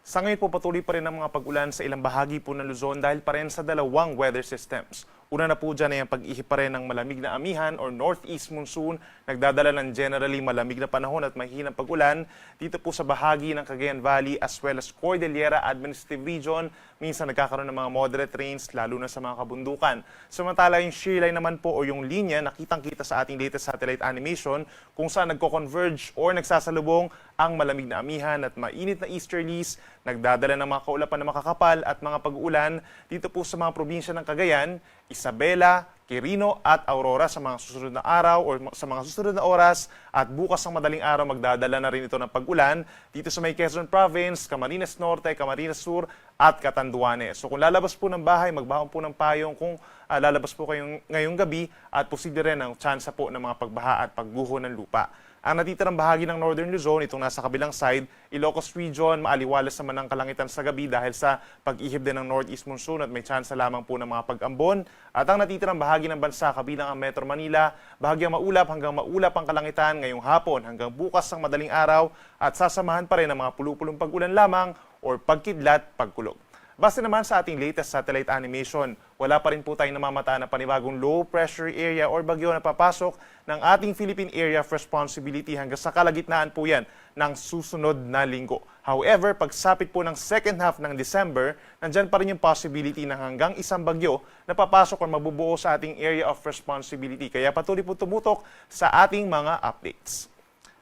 Sa ngayon po patuloy pa rin ang mga pag-ulan sa ilang bahagi po ng Luzon dahil pa rin sa dalawang weather systems. Una na po dyan ay ang pag-ihip pa rin ng malamig na amihan or northeast monsoon, nagdadala ng generally malamig na panahon at mahinang pag-ulan dito po sa bahagi ng Cagayan Valley as well as Cordillera Administrative Region. Minsan nagkakaroon ng mga moderate rains lalo na sa mga kabundukan. Samantala yung shear line naman po o yung linya na kitang-kita sa ating latest satellite animation kung saan nagko-converge or nagsasalubong ang malamig na amihan at mainit na easterlies, nagdadala ng mga kaulapan na makakapal at mga pag-uulan dito po sa mga probinsya ng Cagayan, Isabela, Quirino at Aurora sa mga susunod na araw o sa mga susunod na oras at bukas ng madaling araw magdadala na rin ito ng pag-ulan dito sa may Quezon Province, Camarines Norte, Camarines Sur at Catanduanes. So kung lalabas po ng bahay, magbaon po ng payong kung lalabas po kayong ngayong gabi at posible rin ang tsansa po ng mga pagbaha at pagguho ng lupa. Ang natitirang bahagi ng Northern Luzon, itong nasa kabilang side, Ilocos Region, maaliwalas naman ang kalangitan sa gabi dahil sa pag-ihip din ng Northeast Monsoon at may tsansa lamang po ng mga pag-ambon. At ang natitirang bahagi ng bansa, kabilang ang Metro Manila, bahagyang maulap hanggang maulap ang kalangitan ngayong hapon hanggang bukas ng madaling araw at sasamahan pa rin ng mga pulupulong pag-ulan lamang or pagkidlat, pagkulog. Base naman sa ating latest satellite animation, wala pa rin po tayong namamata na panibagong low pressure area or bagyo na papasok ng ating Philippine Area of Responsibility hanggang sa kalagitnaan po yan ng susunod na linggo. However, pagsapit po ng second half ng December, nandyan pa rin yung possibility na hanggang isang bagyo na papasok o mabubuo sa ating Area of Responsibility. Kaya patuloy po tumutok sa ating mga updates.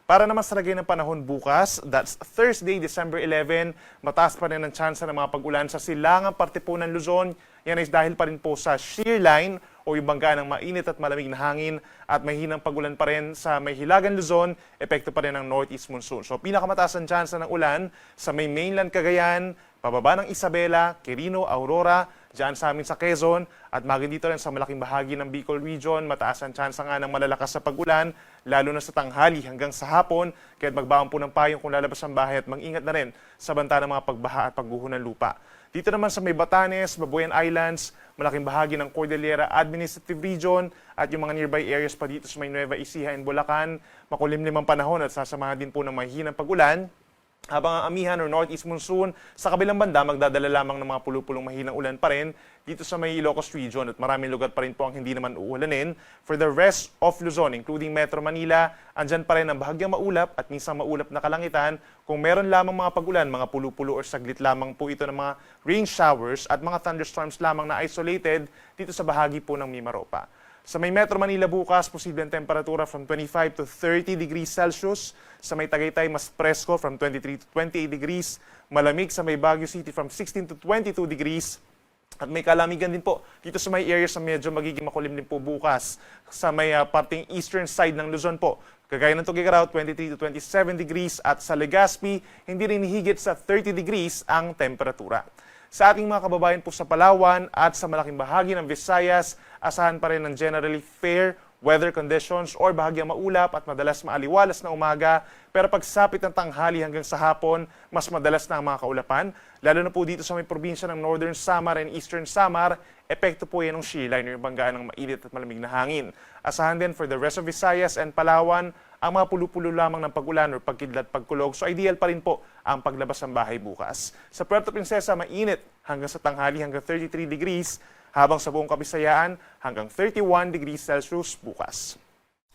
Para naman sa lagay ng panahon bukas, that's Thursday, December 11, mataas pa rin ang tsansa ng mga pag-ulan sa silangang parte po ng Luzon. Yan ay dahil pa rin po sa shear line o yung bangga ng mainit at malamig na hangin at mahinang pag-ulan pa rin sa may hilagan Luzon, epekto pa rin ng northeast monsoon. So pinakamataas ang tsansa ng ulan sa may mainland Cagayan, pababa ng Isabela, Quirino, Aurora, dyan sa amin sa Quezon at maging dito rin sa malaking bahagi ng Bicol Region, mataas ang tsansa nga ng malalakas sa pag-ulan, lalo na sa tanghali hanggang sa hapon, kaya magbaon po ng payong kung lalabas ang bahay at mag-ingat na rin sa banta ng mga pagbaha at pagguho ng lupa. Dito naman sa may Batanes, Babuyan Islands, malaking bahagi ng Cordillera Administrative Region at yung mga nearby areas pa dito sa may Nueva Ecija and Bulacan, makulimlim ang panahon at sasamahan din po ng mahinang pag-ulan. Habang ang amihan or northeast monsoon sa kabilang banda magdadala lamang ng mga pulupulong mahinang ulan pa rin dito sa may Ilocos Region at maraming lugar pa rin po ang hindi naman uulanin. For the rest of Luzon, including Metro Manila, andyan pa rin ang bahagyang maulap at minsan maulap na kalangitan. Kung meron lamang mga pag-ulan, mga pulupulo or saglit lamang po ito ng mga rain showers at mga thunderstorms lamang na isolated dito sa bahagi po ng Mimaropa. Sa may Metro Manila bukas, posibleng temperatura from 25 to 30 degrees Celsius. Sa may Tagaytay, mas presko from 23 to 28 degrees. Malamig sa may Baguio City from 16 to 22 degrees. At may kalamigan din po dito sa may areas na medyo magiging makulim din po bukas. Sa may parting eastern side ng Luzon po, kagaya ng Tuguegarao, 23 to 27 degrees. At sa Legazpi, hindi rin higit sa 30 degrees ang temperatura. Sa ating mga kababayan po sa Palawan at sa malaking bahagi ng Visayas, asahan pa rin ng generally fair weather conditions or bahagyang maulap at madalas maaliwalas na umaga. Pero pagsapit ng tanghali hanggang sa hapon, mas madalas na ang mga kaulapan. Lalo na po dito sa may probinsya ng Northern Samar and Eastern Samar, epekto po yan ng shear line o yung banggaan ng mainit at malamig na hangin. Asahan din for the rest of Visayas and Palawan, ang mga pulupulo lamang ng pag-ulan o pagkidlat pagkulog. So ideal pa rin po ang paglabas ng bahay bukas. Sa Puerto Princesa, mainit hanggang sa tanghali hanggang 33 degrees, habang sa buong Kabisayaan hanggang 31 degrees Celsius bukas.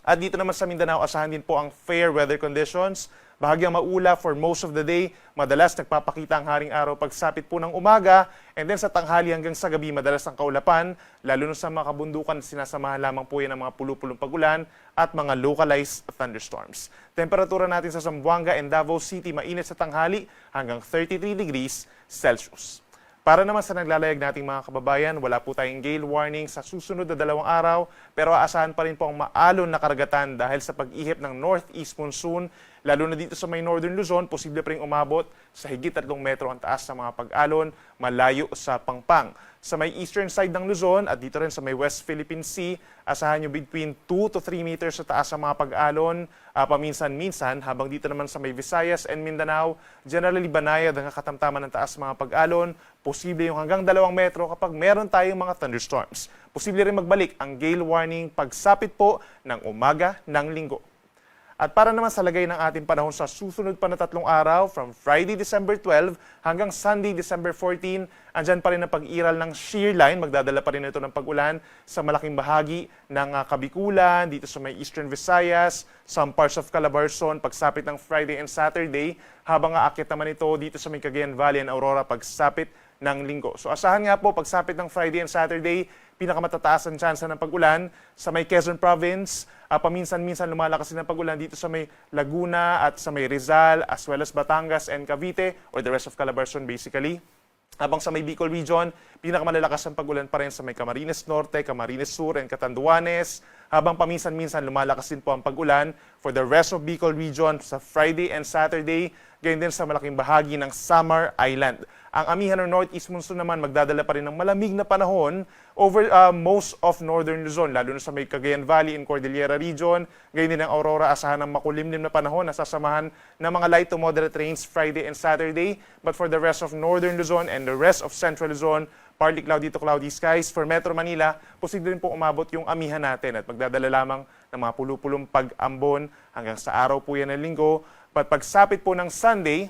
At dito naman sa Mindanao, asahan din po ang fair weather conditions. Bahagyang maulap for most of the day. Madalas nagpapakita ang haring araw pagsapit po ng umaga. And then sa tanghali hanggang sa gabi, madalas ang kaulapan. Lalo na sa mga kabundukan, sinasamahan lamang po yan ng mga pulupulong pagulan at mga localized thunderstorms. Temperatura natin sa Zamboanga and Davao City, mainit sa tanghali hanggang 33 degrees Celsius. Para naman sa naglalayag nating mga kababayan, wala po tayong gale warning sa susunod na 2 araw, pero aasahan pa rin po ang maalon na karagatan dahil sa pag-ihip ng northeast monsoon. Lalo na dito sa may Northern Luzon, posible pa rin umabot sa higit 3 metro ang taas ng mga pag-alon, malayo sa Pangpang. Sa may eastern side ng Luzon at dito rin sa may West Philippine Sea, asahan nyo between 2 to 3 meters sa taas ng mga pag-alon, paminsan-minsan, habang dito naman sa may Visayas and Mindanao, generally banayad ang katamtaman ng taas mga pag-alon, posible yung hanggang 2 metro kapag meron tayong mga thunderstorms. Posible rin magbalik ang gale warning pagsapit po ng umaga ng linggo. At para naman sa lagay ng ating panahon sa susunod pa na 3 araw, from Friday, December 12 hanggang Sunday, December 14, andyan pa rin ang pag-iral ng shear line. Magdadala pa rin ito ng pag-ulan sa malaking bahagi ng Kabikulan, dito sa may Eastern Visayas, some parts of Calabarzon, pagsapit ng Friday and Saturday, habang aakit naman ito dito sa may Cagayan Valley and Aurora, pagsapit ng Linggo. So asahan nga po, pagsapit ng Friday and Saturday, pinakamatataas ang tsansa ng pag-ulan sa may Quezon Province. Paminsan-minsan lumalakas din ang pag-ulan dito sa may Laguna at sa may Rizal, as well as Batangas and Cavite, or the rest of Calabarzon basically. Habang sa may Bicol Region, pinakamalalakas ang pag-ulan pa rin sa may Camarines Norte, Camarines Sur, and Catanduanes. Habang paminsan-minsan lumalakas din po ang pag-ulan for the rest of Bicol Region sa Friday and Saturday, gayon din sa malaking bahagi ng Samar Island. Ang amihan ng northeast monsoon naman magdadala pa rin ng malamig na panahon over most of northern Luzon, lalo na sa may Cagayan Valley and Cordillera Region. Gayon din ang Aurora, asahan ng makulimlim na panahon na sasamahan ng mga light to moderate rains Friday and Saturday. But for the rest of northern Luzon and the rest of central Luzon, partly cloudy to cloudy skies. For Metro Manila, posible din po umabot yung amihan natin at magdadala lamang ng mga pulupulong pag-ambon hanggang sa araw po yan ng Linggo. But pagsapit po ng Sunday,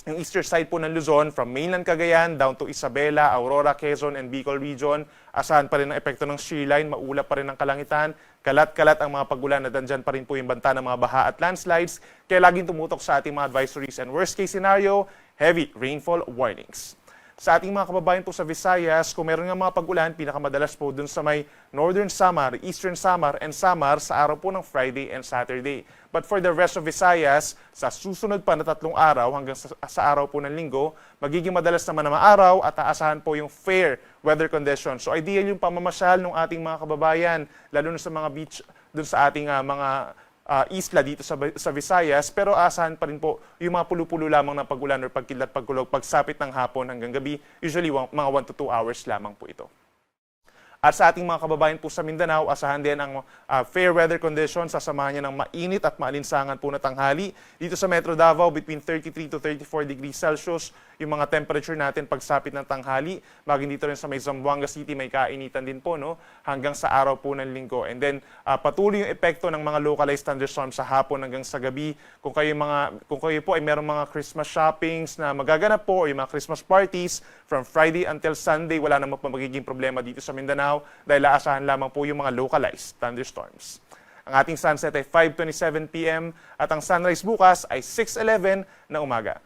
yung eastern side po ng Luzon, from mainland Cagayan down to Isabela, Aurora, Quezon, and Bicol Region, asahan pa rin ang epekto ng shear line, maulap pa rin ang kalangitan, kalat-kalat ang mga pagulan at dandyan pa rin po yung banta ng mga baha at landslides, kaya laging tumutok sa ating mga advisories and worst case scenario, heavy rainfall warnings. Sa ating mga kababayan po sa Visayas, kung meron nga mga pag-ulan, pinakamadalas po dun sa may Northern Samar, Eastern Samar, and Samar sa araw po ng Friday and Saturday. But for the rest of Visayas, sa susunod pa na 3 araw hanggang sa araw po ng Linggo, magiging madalas naman na araw at aasahan po yung fair weather conditions. So ideal yung pamamasyal ng ating mga kababayan, lalo na sa mga beach dun sa ating mga isla dito sa Visayas, pero asahan pa rin po yung mga pulo-pulo lamang ng pag-ulan or pagkilat, pagkulog, pagsapit ng hapon hanggang gabi, usually mga 1 to 2 hours lamang po ito. At sa ating mga kababayan po sa Mindanao, asahan din ang fair weather conditions, sasamahan niya ng mainit at maalinsangan po na tanghali. Dito sa Metro Davao, between 33 to 34 degrees Celsius, yung mga temperature natin pagsapit ng tanghali. Maging dito rin sa may Zamboanga City, may kainitan din po, no? Hanggang sa araw po ng Linggo. And then, patuloy yung epekto ng mga localized thunderstorms sa hapon hanggang sa gabi. Kung kayo po ay merong mga Christmas shoppings na magaganap po, o yung mga Christmas parties, from Friday until Sunday, wala namang magiging problema dito sa Mindanao dahil aasahan lamang po yung mga localized thunderstorms. Ang ating sunset ay 5:27 p.m. at ang sunrise bukas ay 6:11 na umaga.